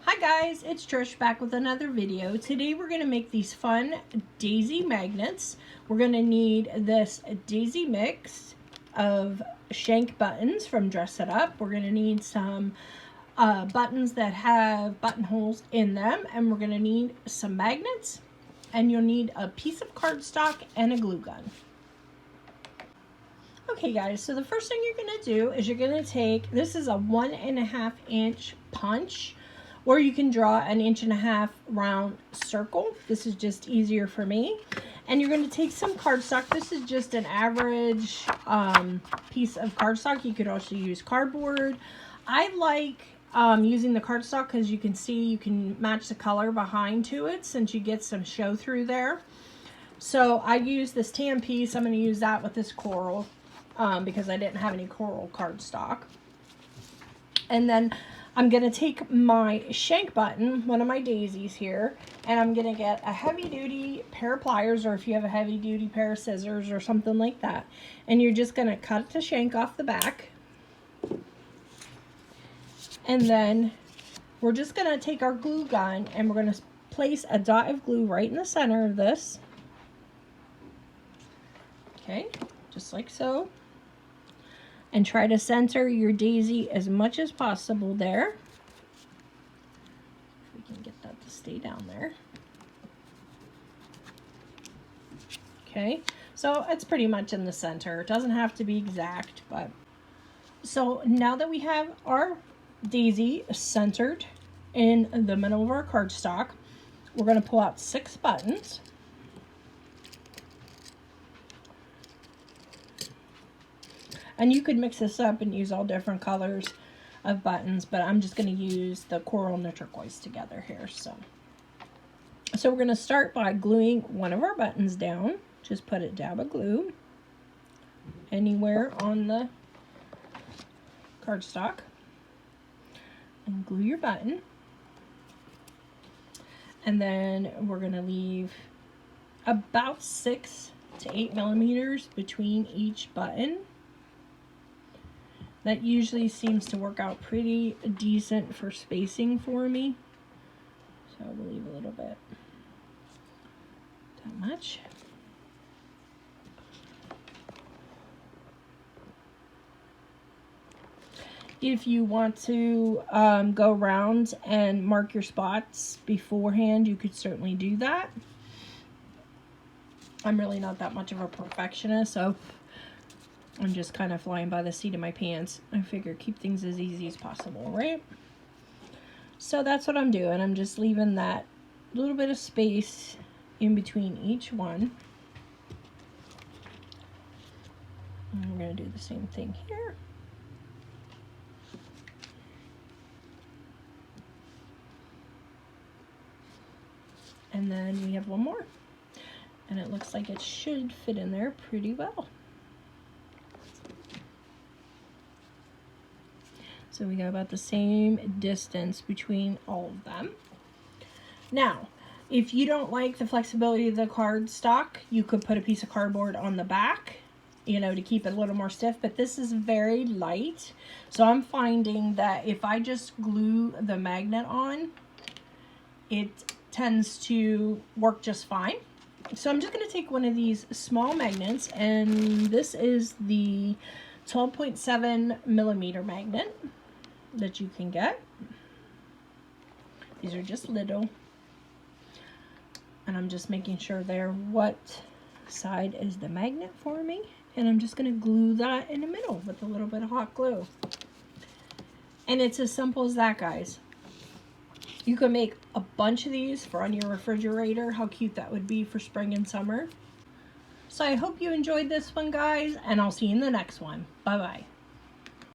Hi guys, it's Trish back with another video. Today we're going to make these fun daisy magnets. We're going to need this daisy mix of shank buttons from Dress It Up. We're going to need some buttons that have buttonholes in them, and we're going to need some magnets, and you'll need a piece of cardstock and a glue gun. Okay guys, so the first thing you're going to do is you're going to take, this is a 1.5 inch punch, or you can draw an 1.5 inch round circle. This is just easier for me. And you're going to take some cardstock. This is just an average piece of cardstock. You could also use cardboard. I like using the cardstock because you can see you can match the color behind to it since you get some show through there. So I use this tan piece. I'm going to use that with this coral because I didn't have any coral cardstock. And then I'm going to take my shank button, one of my daisies here, and I'm going to get a heavy-duty pair of pliers, or if you have a heavy-duty pair of scissors or something like that. And you're just going to cut the shank off the back. And then we're just going to take our glue gun and we're going to place a dot of glue right in the center of this. Okay, just like so. And try to center your daisy as much as possible there. If we can get that to stay down there. Okay, so it's pretty much in the center. It doesn't have to be exact, but. So now that we have our daisy centered in the middle of our cardstock, we're going to pull out 6 buttons. And you could mix this up and use all different colors of buttons, but I'm just going to use the coral and the turquoise together here. So we're going to start by gluing one of our buttons down. Just put a dab of glue anywhere on the cardstock and glue your button. And then we're going to leave about 6 to 8 millimeters between each button. That usually seems to work out pretty decent for spacing for me. So we'll leave a little bit. That much. If you want to go around and mark your spots beforehand, you could certainly do that. I'm really not that much of a perfectionist, so I'm just kind of flying by the seat of my pants. I figure keep things as easy as possible, right? So that's what I'm doing. I'm just leaving that little bit of space in between each one. And we're going to do the same thing here. And then we have one more. And it looks like it should fit in there pretty well. So we got about the same distance between all of them. Now, if you don't like the flexibility of the cardstock, you could put a piece of cardboard on the back, you know, to keep it a little more stiff, but this is very light. So I'm finding that if I just glue the magnet on, it tends to work just fine. So I'm just going to take one of these small magnets, and this is the 12.7 millimeter magnet that you can get. These are just little, and I'm just making sure they're what side is the magnet for me, and I'm just going to glue that in the middle with a little bit of hot glue. And it's as simple as that, guys. You can make a bunch of these for on your refrigerator. How cute that would be for spring and summer. So I hope you enjoyed this one, guys, and I'll see you in the next one. Bye bye.